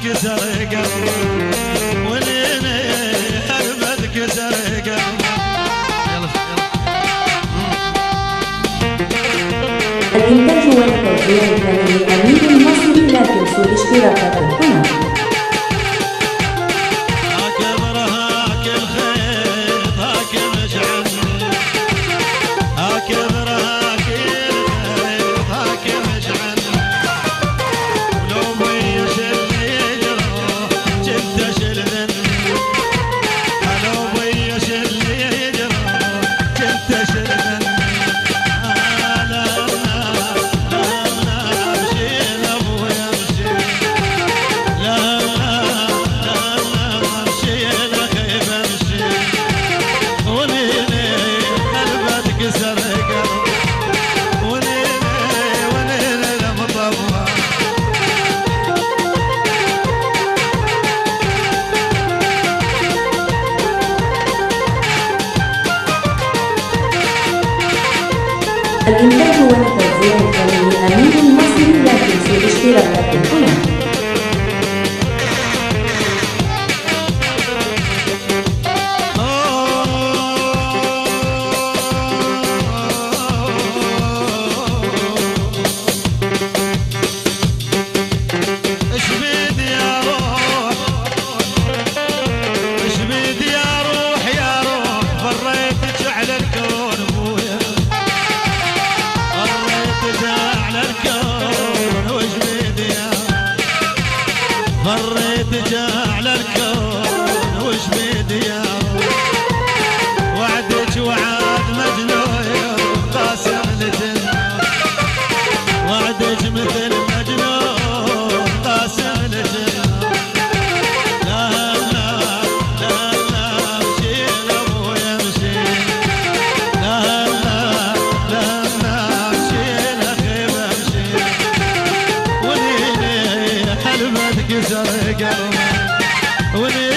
كسر قلبي وليني هالبد كسر قلبي. الإنتاج والتوزيع الفني أمين المصري. لا تنسوا الاشتراك في القناة. الإنتاج والتوزيع الفني أمين المصري. لا تنسوا الاشتراك في القناة. فريت على الكون وش بيدي وعدك وعد مجنون قاسم لجنون وعدك مثل مجنون قاسم لجنون. لا لا لا لا امشي لابويا امشي لا لا لا لا امشي لخيب امشي وليني حلمت كسر قلبي.